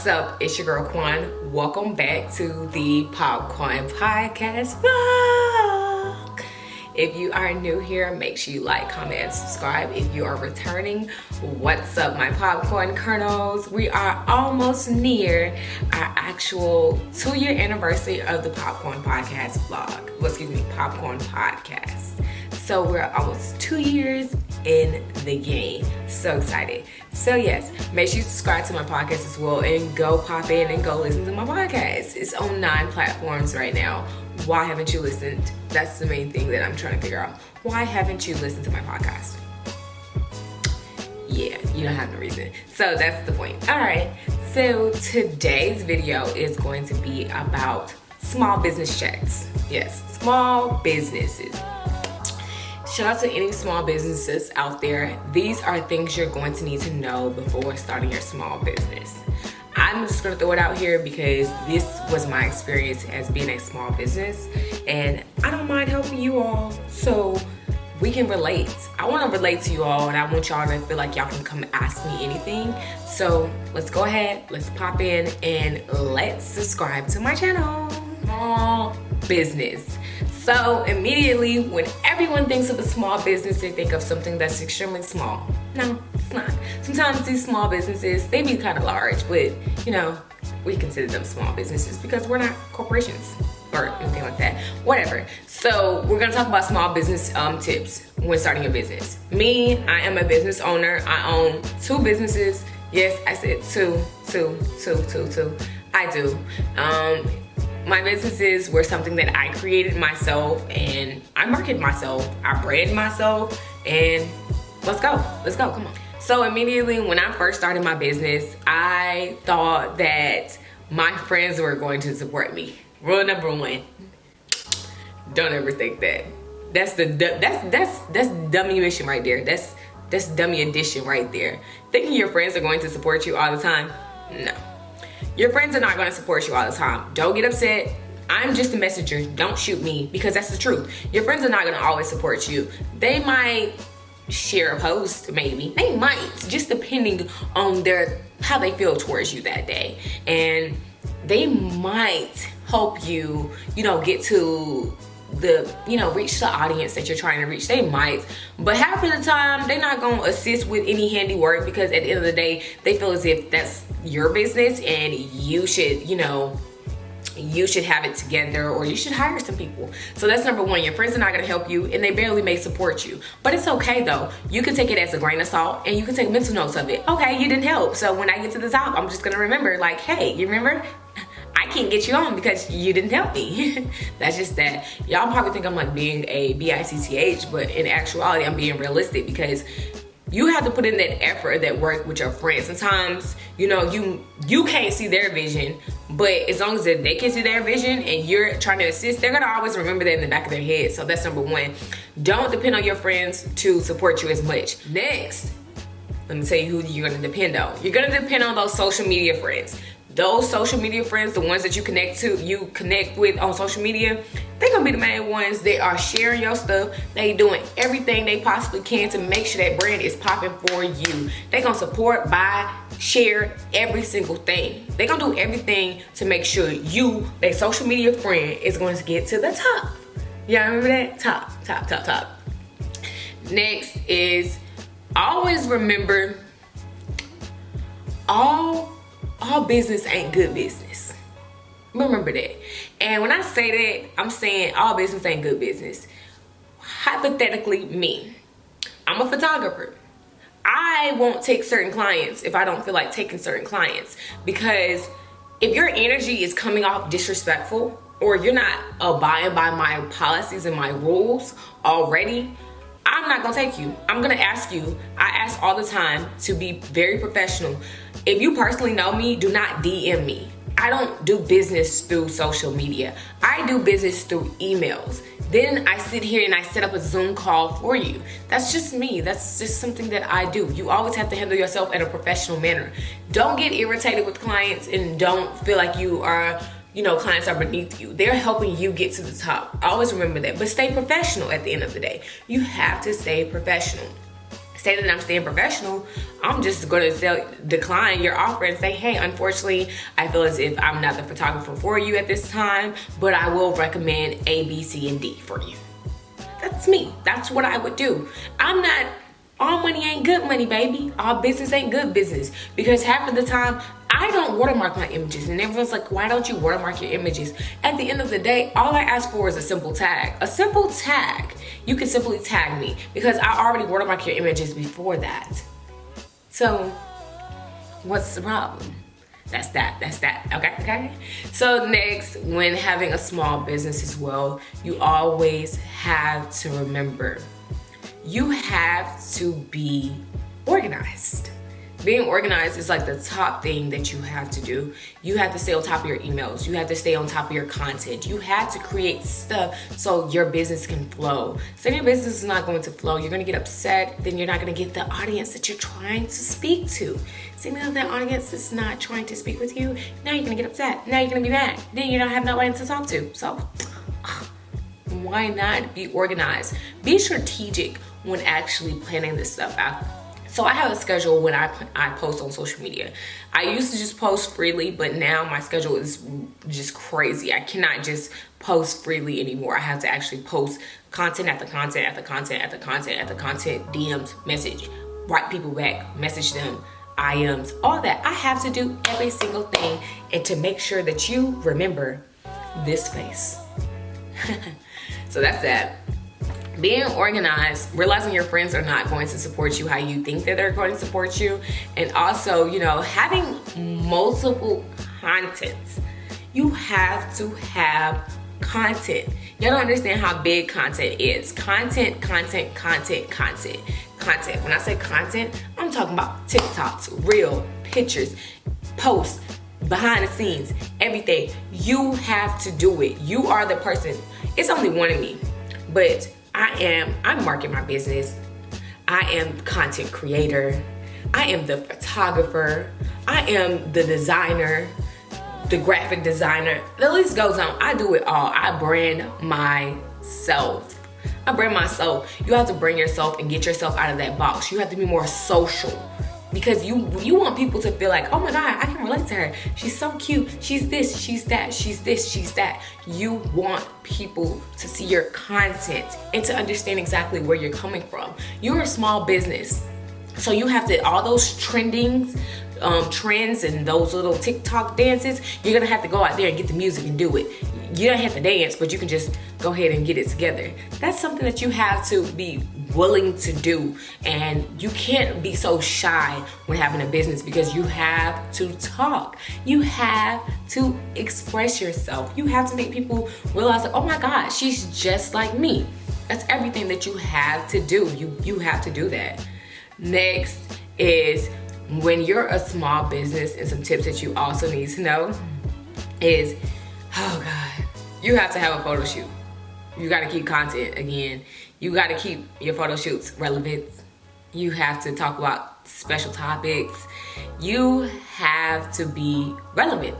up? It's your girl Quan. Welcome back to the PopQuan podcast vlog. If you are new here, make sure you like, comment, and subscribe. If you are returning, what's up, my popcorn kernels? We are almost near our actual 2-year anniversary of the PopQuan podcast vlog. PopQuan podcast. So we're almost 2 years in the game. So excited. So yes, make sure you subscribe to my podcast as well and go pop in and go listen to my podcast. It's on 9 platforms right now. Why haven't you listened? That's the main thing that I'm trying to figure out. Why haven't you listened to my podcast? Yeah, you don't have no reason. So that's the point. All right. So today's video is going to be about small business chats. Yes, small businesses. Shout out to any small businesses out there. These are things you're going to need to know before starting your small business. I'm just gonna throw it out here because this was my experience as being a small business, and I don't mind helping you all so we can relate. I wanna relate to you all, and I want y'all to feel like y'all can come ask me anything. So let's go ahead, let's pop in, and let's subscribe to my channel. Small business. So immediately when everyone thinks of a small business, they think of something that's extremely small. No, it's not. Sometimes these small businesses, they be kind of large, but you know, we consider them small businesses because we're not corporations or anything like that, whatever. So we're gonna talk about small business tips when starting a business. Me, I am a business owner. I own 2 businesses. Yes, I said two. I do. My businesses were something that I created myself, and I marketed myself, I branded myself, and let's go, come on. So immediately when I first started my business, I thought that my friends were going to support me. Rule number 1, don't ever think that. That's dummy mission right there. That's dummy edition right there. Thinking your friends are going to support you all the time, no. Your friends are not going to support you all the time. Don't get upset. I'm just a messenger. Don't shoot me, because that's the truth. Your friends are not going to always support you. They might share a post, maybe. They might, just depending on how they feel towards you that day. And they might help you, get to reach the audience that you're trying to reach. They might, but half of the time they're not going to assist with any handiwork, because at the end of the day they feel as if that's your business and you should have it together, or you should hire some people. So that's number 1. Your friends are not going to help you, and they barely may support you, but it's okay though. You can take it as a grain of salt, and you can take mental notes of it. Okay, you didn't help, so when I get to the top, I'm just going to remember, like, hey, you remember, I can't get you on because you didn't help me. That's just that. Y'all probably think I'm like being a bitch, but in actuality, I'm being realistic, because you have to put in that effort, that work with your friends. Sometimes, you can't see their vision, but as long as they can see their vision and you're trying to assist, they're gonna always remember that in the back of their head. So that's number 1. Don't depend on your friends to support you as much. Next, let me tell you who you're gonna depend on. You're gonna depend on those social media friends. Those social media friends, the ones that you connect with on social media, they're gonna be the main ones. They are sharing your stuff. They doing everything they possibly can to make sure that brand is popping for you. They gonna support, buy, share every single thing. They gonna do everything to make sure you, their social media friend, is going to get to the top. Y'all remember that? Top. Next is, always remember, all business ain't good business. Remember that. And when I say that, I'm saying all business ain't good business. Hypothetically, me, I'm a photographer. I won't take certain clients if I don't feel like taking certain clients, because if your energy is coming off disrespectful, or you're not abiding by my policies and my rules already, I'm not gonna take you. I'm gonna ask you. I ask all the time to be very professional. If you personally know me, do not DM me. I don't do business through social media. I do business through emails. Then I sit here and I set up a Zoom call for you. That's just me. That's just something that I do. You always have to handle yourself in a professional manner. Don't get irritated with clients, and don't feel like you are, clients are beneath you. They're helping you get to the top. Always remember that. But stay professional at the end of the day. You have to stay professional. say that I'm staying professional, I'm just going to decline your offer and say, hey, unfortunately, I feel as if I'm not the photographer for you at this time, but I will recommend A, B, C, and D for you. That's me. That's what I would do. I'm not, all money ain't good money, baby. All business ain't good business. Because half of the time, I don't watermark my images. And everyone's like, why don't you watermark your images? At the end of the day, all I ask for is a simple tag. A simple tag. You can simply tag me because I already watermark your images before that. So, what's the problem? That's that, okay? So next, when having a small business as well, you always have to remember, you have to be organized. Being organized is like the top thing that you have to do. You have to stay on top of your emails. You have to stay on top of your content. You have to create stuff so your business can flow. So if your business is not going to flow, you're going to get upset. Then you're not going to get the audience that you're trying to speak to. See, now that audience is not trying to speak with you, now you're going to get upset. Now you're going to be mad. Then you don't have nobody to talk to. So why not be organized? Be strategic when actually planning this stuff out. So I have a schedule when I post on social media. I used to just post freely, but now my schedule is just crazy. I cannot just post freely anymore. I have to actually post content after content after content after content after content, DMs, message, write people back, message them, IMs, all that. I have to do every single thing, and to make sure that you remember this face. So that's that. Being organized, realizing your friends are not going to support you how you think that they're going to support you, and also, you know, having multiple contents. You have to have content. Y'all don't understand how big content is. Content. When I say content, I'm talking about TikToks, reel, pictures, posts, behind the scenes, everything. You have to do it. You are the person. It's only one of me, but I'm marketing my business. I am content creator. I am the photographer. I am the designer, the graphic designer. The list goes on. I do it all. I brand myself. You have to bring yourself and get yourself out of that box. You have to be more social. Because you want people to feel like, oh my God, I can relate to her. She's so cute. She's this, she's that, she's this, she's that. You want people to see your content and to understand exactly where you're coming from. You're a small business. So you have to, all those trends and those little TikTok dances, you're gonna have to go out there and get the music and do it. You don't have to dance, but you can just go ahead and get it together. That's something that you have to be willing to do. And you can't be so shy when having a business, because you have to talk. You have to express yourself. You have to make people realize that, oh my God, she's just like me. That's everything that you have to do. You have to do that. Next is, when you're a small business, and some tips that you also need to know is, oh God, you have to have a photo shoot. You gotta keep content again. You gotta keep your photo shoots relevant. You have to talk about special topics. You have to be relevant.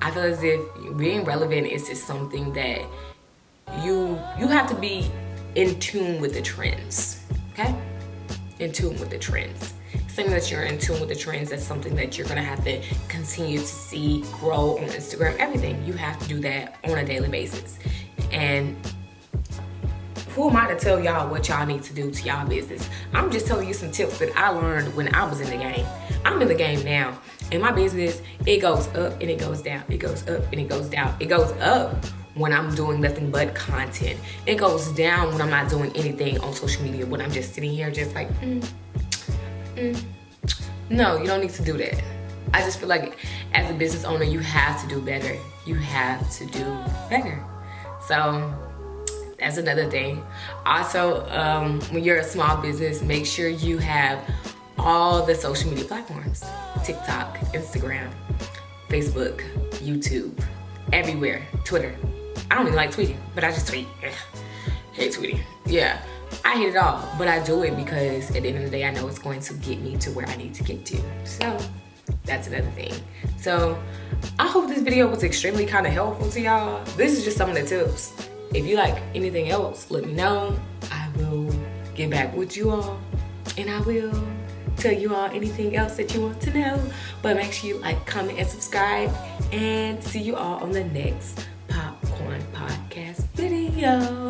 I feel as if being relevant is just something that you have to be in tune with the trends, okay? In tune with the trends. Something that you're in tune with the trends, that's something that you're gonna have to continue to see grow on Instagram. Everything, you have to do that on a daily basis. And who am I to tell y'all what y'all need to do to y'all business? I'm just telling you some tips that I learned when I was in the game. I'm in the game now. In my business, it goes up and it goes down. It goes up and it goes down. It goes up when I'm doing nothing but content. It goes down when I'm not doing anything on social media, when I'm just sitting here just like, No, you don't need to do that. I just feel like as a business owner, you have to do better. You have to do better. So that's another thing. Also, when you're a small business, make sure you have all the social media platforms. TikTok, Instagram, Facebook, YouTube, everywhere, Twitter. I don't even like tweeting, but I just tweet. Hate tweeting. Yeah, I hate it all, but I do it because at the end of the day, I know it's going to get me to where I need to get to. So that's another thing. So I hope this video was extremely kind of helpful to y'all. This is just some of the tips. If you like anything else, let me know. I will get back with you all. And I will tell you all anything else that you want to know. But make sure you like, comment, and subscribe. And see you all on the next PopQuan podcast video.